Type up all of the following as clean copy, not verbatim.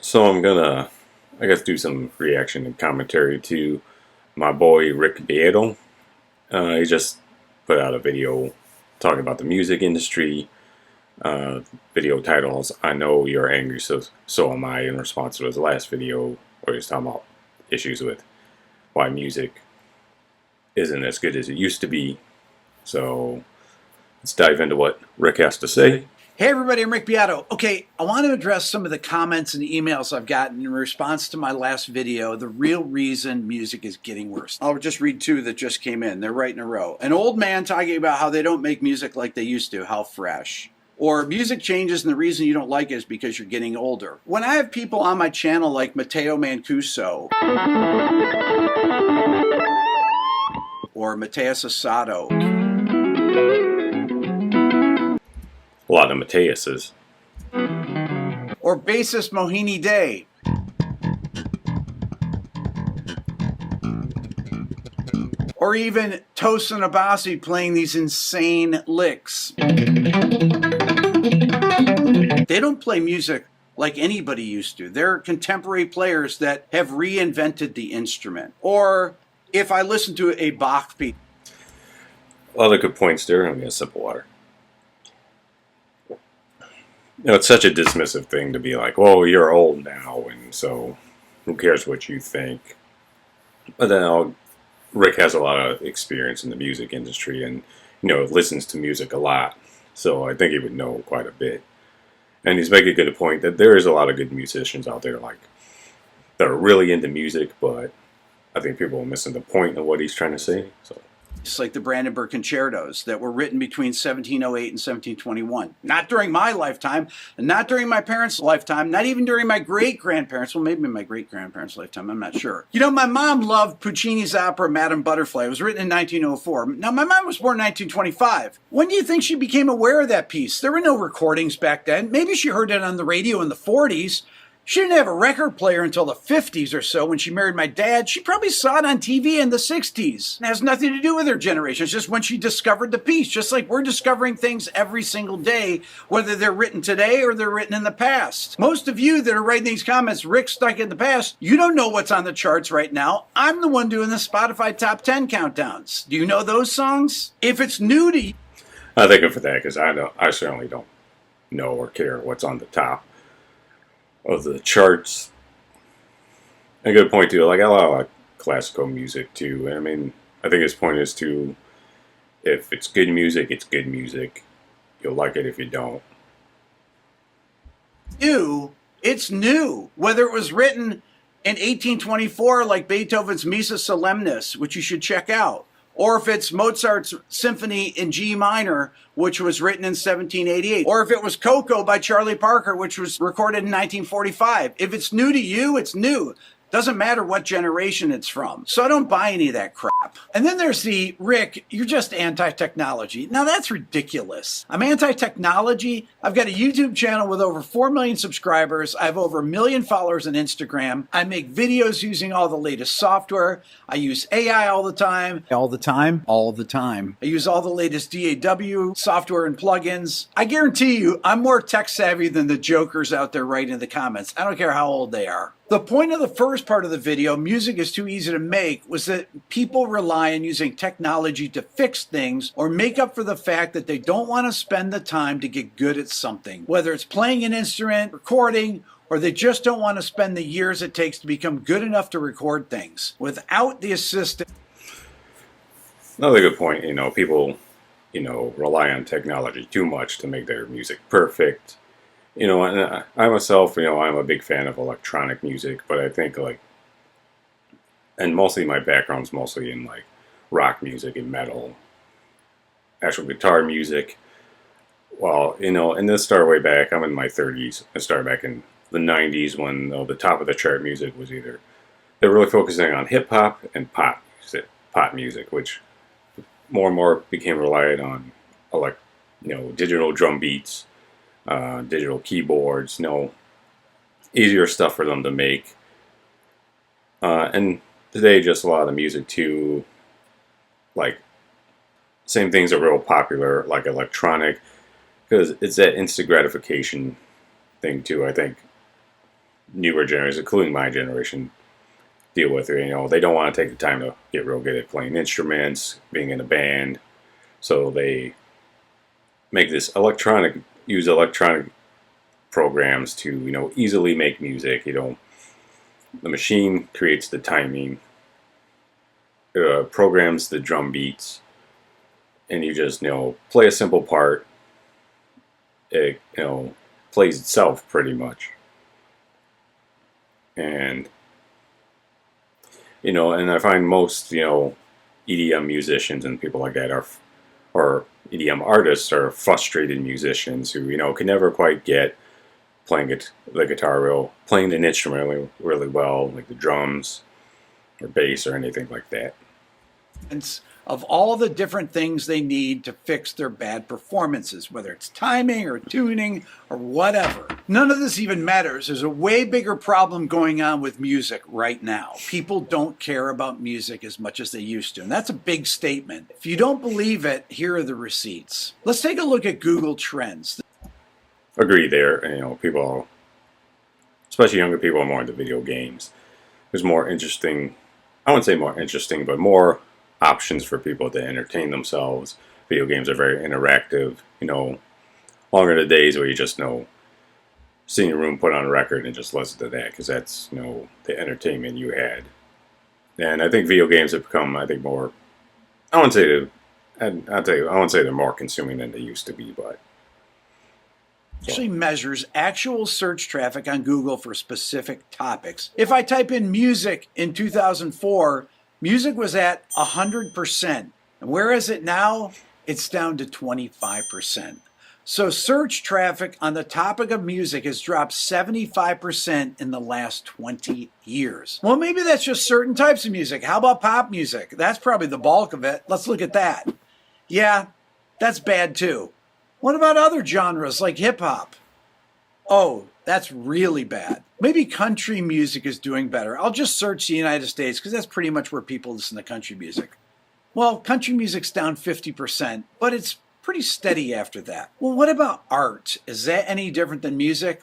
So I guess, do some reaction and commentary to my boy Rick Beato. He just put out a video talking about the music industry. Video titles, I know you're angry, so am I, in response to his last video where he's talking about issues with why music isn't as good as it used to be. So let's dive into what Rick has to say. Hey everybody, I'm Rick Beato. Okay, I want to address some of the comments and emails I've gotten in response to my last video, the real reason music is getting worse. I'll just read two that just came in. They're right in a row. An old man talking about how they don't make music like they used to, how fresh. Or music changes and the reason you don't like it is because you're getting older. When I have people on my channel like Matteo Mancuso or Mateus Asado, A lot of Mateuses. or bassist Mohini Day, or even Tosin Abasi playing these insane licks. They don't play music like anybody used to. They're contemporary players that have reinvented the instrument. Or if I listen to a Bach piece, A lot of good points there. I'm gonna sip of water. It's such a dismissive thing to be like, "Well, you're old now, and so who cares what you think?" But then Rick has a lot of experience in the music industry, and listens to music a lot, so I think he would know quite a bit. And he's making a good point that there is a lot of good musicians out there, like that are really into music, but I think people are missing the point of what he's trying to say. So. it's like the Brandenburg concertos that were written between 1708 and 1721. Not during my lifetime, and not during my parents' lifetime, not even during my great-grandparents', well, maybe my great-grandparents' lifetime, I'm not sure. You know, my mom loved Puccini's opera, Madame Butterfly. It was written in 1904. Now, my mom was born in 1925. When do you think she became aware of that piece? There were no recordings back then. Maybe she heard it on the radio in the 40s. She didn't have a record player until the 50s or so when she married my dad. She probably saw it on TV in the 60s. It has nothing to do with her generation. It's just when she discovered the piece. Just like we're discovering things every single day, whether they're written today or they're written in the past. Most of you that are writing these comments, Rick stuck in the past, you don't know what's on the charts right now. I'm the one doing the Spotify top 10 countdowns. Do you know those songs? If it's new to you, I thank him for that, because I certainly don't know or care what's on the top of the charts. A good point too. Like, I like classical music too. I mean, I think his point is to, if it's good music, it's good music. You'll like it if you don't. it's new. Whether it was written in 1824 like Beethoven's Missa Solemnis, which you should check out, or if it's Mozart's Symphony in G minor, which was written in 1788, or if it was Coco by Charlie Parker, which was recorded in 1945. If it's new to you, it's new. Doesn't matter what generation it's from. So I don't buy any of that crap. And then there's the, Rick, you're just anti-technology. Now that's ridiculous. I'm anti-technology. I've got a YouTube channel with over 4 million subscribers. I have over 1 million followers on Instagram. I make videos using all the latest software. I use AI all the time. All the time? All the time. I use all the latest DAW software and plugins. I guarantee you, I'm more tech savvy than the jokers out there writing in the comments. I don't care how old they are. The point of the first part of the video, music is too easy to make, was that people rely on using technology to fix things or make up for the fact that they don't want to spend the time to get good at something. Whether it's playing an instrument, recording, or they just don't want to spend the years it takes to become good enough to record things. Without the assistance. Another good point, people, rely on technology too much to make their music perfect. And I myself, I'm a big fan of electronic music, but I think, and mostly my background's mostly in, rock music and metal, actual guitar music. Well, and this started way back, I'm in my 30s. I started back in the 90s when the top of the chart music was they're really focusing on hip-hop and pop music, which more and more became reliant on, digital drum beats, digital keyboards, easier stuff for them to make. And today, just a lot of the music too, same things are real popular, like electronic, because it's that instant gratification thing too. I think newer generations, including my generation, deal with it. They don't want to take the time to get real good at playing instruments, being in a band, so they use electronic programs to easily make music. The machine creates the timing, programs the drum beats, and you just play a simple part. It plays itself pretty much, and and I find most EDM musicians and people like that or EDM artists are frustrated musicians who can never quite get playing the guitar playing an instrument really well, like the drums or bass or anything like that. Of all the different things they need to fix their bad performances, whether it's timing or tuning or whatever. None of this even matters. There's a way bigger problem going on with music right now. People don't care about music as much as they used to, and that's a big statement. If you don't believe it, here are the receipts. Let's take a look at Google Trends. Agree there. People, especially younger people, are more into video games. There's more interesting, I wouldn't say more interesting, but more options for people to entertain themselves. Video games are very interactive. Longer the days where you just sit in your room, put on a record, and just listen to that, because that's the entertainment you had. And I think video games have become, I think, more. I wouldn't say I wouldn't say they're more consuming than they used to be, but actually measures actual search traffic on Google for specific topics. If I type in music in 2004, music was at 100%. And where is it now? It's down to 25%. So search traffic on the topic of music has dropped 75% in the last 20 years. Well, maybe that's just certain types of music. How about pop music? That's probably the bulk of it. Let's look at that. Yeah, that's bad too. What about other genres like hip hop? Oh, that's really bad. Maybe country music is doing better. I'll just search the United States because that's pretty much where people listen to country music. Well, country music's down 50%, but it's pretty steady after that. Well, what about art? Is that any different than music?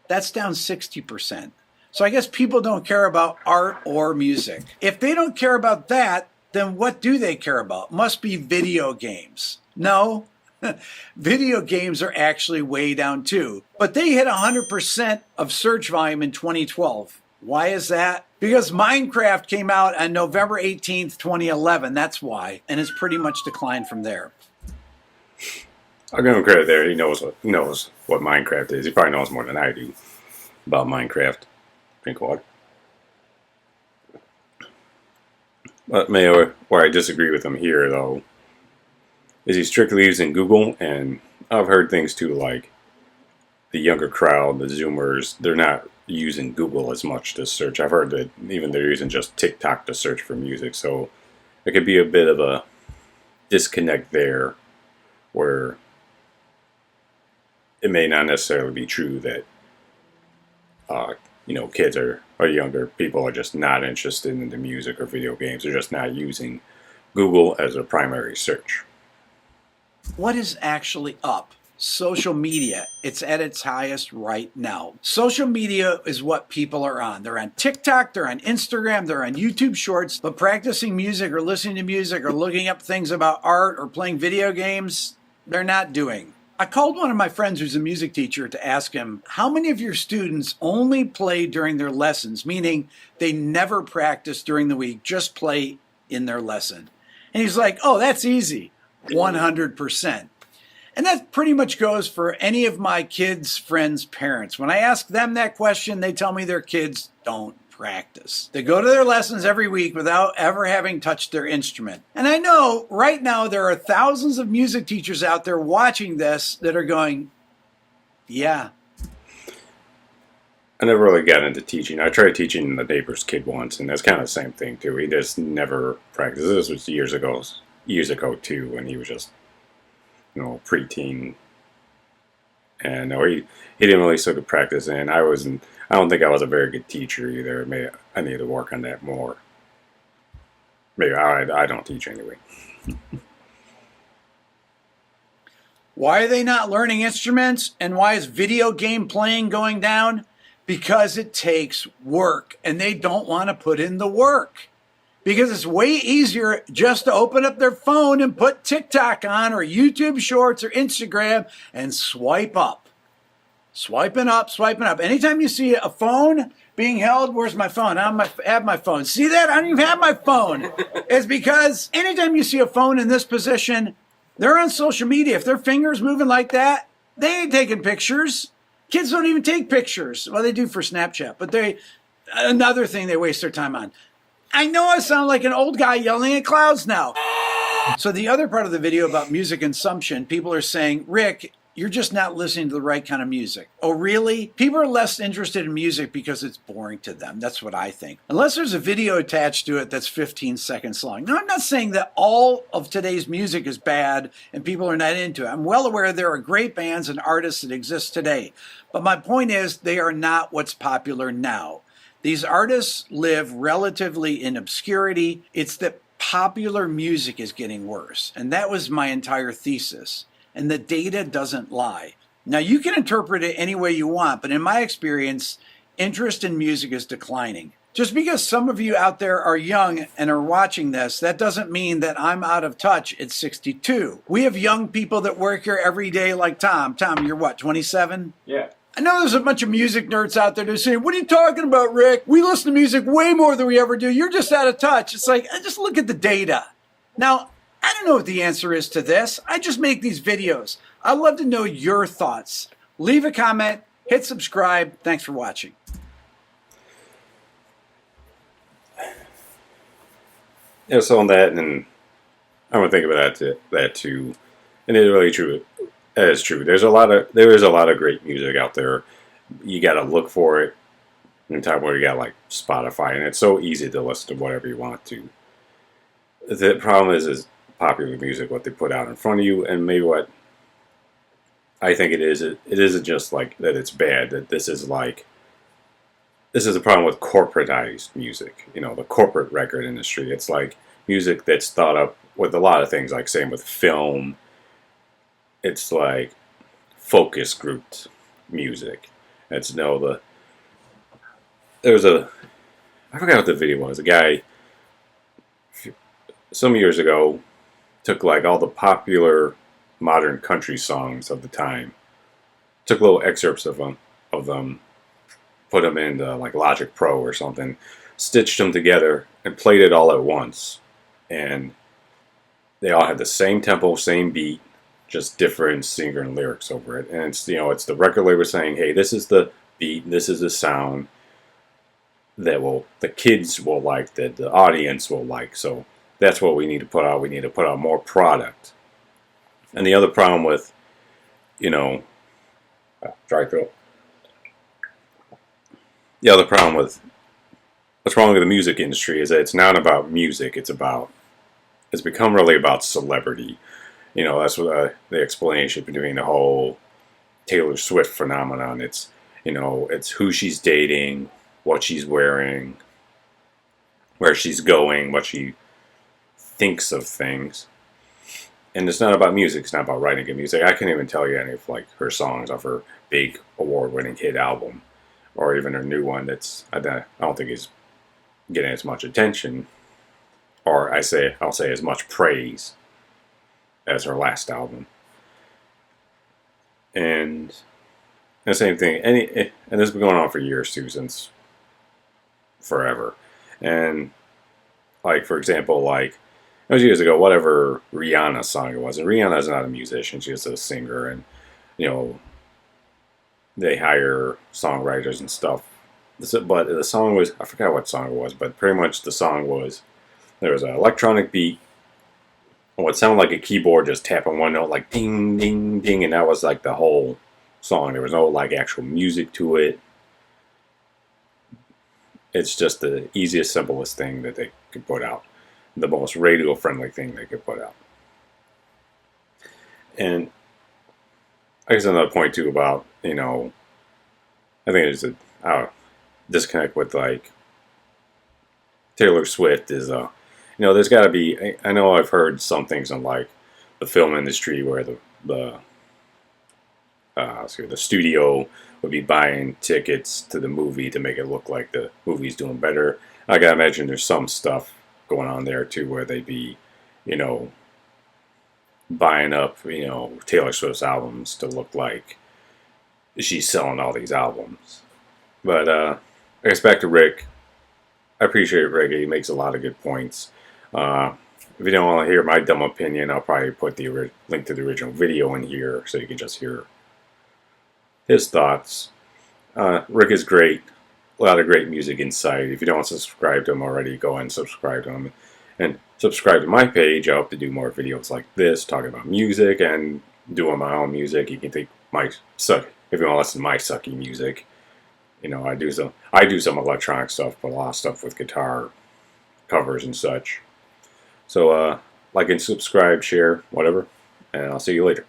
That's down 60%. So I guess people don't care about art or music. If they don't care about that, then what do they care about? Must be video games. No. Video games are actually way down too, but they hit 100% of search volume in 2012. Why is that? Because Minecraft came out on November 18th, 2011. That's why, and it's pretty much declined from there. I'll give him credit there. He knows what Minecraft is. He probably knows more than I do about Minecraft. Drink water. But maybe where I disagree with him here, though, is he strictly using Google, and I've heard things too, like the younger crowd, the Zoomers, they're not using Google as much to search. I've heard that even they're using just TikTok to search for music, so there could be a bit of a disconnect there, where it may not necessarily be true that kids or younger people are just not interested in the music or video games. They're just not using Google as a primary search. What is actually up? Social media. It's at its highest right now. Social media is what people are on. They're on TikTok, they're on Instagram, they're on YouTube Shorts, but practicing music or listening to music or looking up things about art or playing video games, they're not doing. I called one of my friends who's a music teacher to ask him, how many of your students only play during their lessons, meaning they never practice during the week, just play in their lesson? And he's like, oh, that's easy, 100%. And that pretty much goes for any of my kids' friends' parents. When I ask them that question, they tell me their kids don't practice. They go to their lessons every week without ever having touched their instrument. And I know right now there are thousands of music teachers out there watching this that are going, yeah. I never really got into teaching. I tried teaching the neighbor's kid once, and that's kind of the same thing too. He just never practiced. This was years ago too, when he was just preteen, and no, he didn't really sort of practice. And I don't think I was a very good teacher either. Maybe I need to work on that more. Maybe I don't teach anyway. Why are they not learning instruments, and why is video game playing going down? because it takes work, and they don't want to put in the work. Because it's way easier just to open up their phone and put TikTok on or YouTube Shorts or Instagram and swipe up. Swiping up, swiping up. Anytime you see a phone being held, where's my phone? I don't have my phone. See that? I don't even have my phone. It's because anytime you see a phone in this position, they're on social media. If their finger's moving like that, they ain't taking pictures. Kids don't even take pictures. Well, they do for Snapchat, but another thing they waste their time on. I know I sound like an old guy yelling at clouds now. So the other part of the video about music consumption, people are saying, Rick, you're just not listening to the right kind of music. Oh, really? People are less interested in music because it's boring to them. That's what I think. Unless there's a video attached to it that's 15 seconds long. Now, I'm not saying that all of today's music is bad and people are not into it. I'm well aware there are great bands and artists that exist today. But my point is, they are not what's popular now. These artists live relatively in obscurity. It's that popular music is getting worse. And that was my entire thesis. And the data doesn't lie. Now, you can interpret it any way you want, but in my experience, interest in music is declining. Just because some of you out there are young and are watching this, that doesn't mean that I'm out of touch at 62. We have young people that work here every day like Tom. Tom, you're what, 27? Yeah. I know there's a bunch of music nerds out there that say, what are you talking about, Rick? We listen to music way more than we ever do. You're just out of touch. It's like, just look at the data. Now, I don't know what the answer is to this. I just make these videos. I'd love to know your thoughts. Leave a comment, hit subscribe. Thanks for watching. Yeah, so on that, and I'm gonna think about that too, and it's really true. That is true. There is a lot of great music out there. You got to look for it. In a time where you got like Spotify, and it's so easy to listen to whatever you want to. The problem is popular music, what they put out in front of you, and maybe what I think it is. It isn't just like that. It's bad. That this is a problem with corporatized music. You know, the corporate record industry. It's like music that's thought up with a lot of things, like same with film. It's like focus grouped music. It's I forgot what the video was. A guy some years ago took like all the popular modern country songs of the time, took little excerpts of them, put them into like Logic Pro or something, stitched them together and played it all at once, and they all had the same tempo, same beat, just different singer and lyrics over it. And it's it's the record label saying, hey, this is the beat, this is the sound that the kids will like, that the audience will like. So that's what we need to put out. We need to put out more product. And the other problem with, dry throat. The other problem with what's wrong with the music industry is that it's not about music. It's become really about celebrity. That's what the explanation between the whole Taylor Swift phenomenon. It's who she's dating, what she's wearing, where she's going, what she thinks of things. And it's not about music. It's not about writing good music. I can't even tell you any of like her songs off her big award-winning hit album, or even her new one that's I don't think is getting as much attention, or I'll say as much praise as her last album. And the same thing. And this has been going on for years too, since forever. And like, for example, like it was years ago, whatever Rihanna song it was, and Rihanna's not a musician, she's a singer, and they hire songwriters and stuff. But the song was, I forgot what song it was, but pretty much the song was, there was an electronic beat, what sounded like a keyboard just tapping one note, like ding, ding, ding, and that was like the whole song. There was no like actual music to it. It's just the easiest, simplest thing that they could put out. The most radio-friendly thing they could put out. And I guess another point too about, I think there's a disconnect with like Taylor Swift is there's got to be, I know I've heard some things on like the film industry where the so the studio would be buying tickets to the movie to make it look like the movie's doing better. I gotta imagine there's some stuff going on there too, where they'd be, you know, buying up, you know, Taylor Swift's albums to look like she's selling all these albums. But I guess back to Rick. I appreciate Rick. He makes a lot of good points. Uh, if you don't want to hear my dumb opinion, I'll probably put the link to the original video in here so you can just hear his thoughts. Rick is great. A lot of great music inside. If you don't subscribe to him already, go and subscribe to him. And subscribe to my page. I hope to do more videos like this, talking about music and doing my own music. You can take my suck if you want to listen to my sucky music. You know, I do some electronic stuff, but a lot of stuff with guitar covers and such. So like and subscribe, share, whatever, and I'll see you later.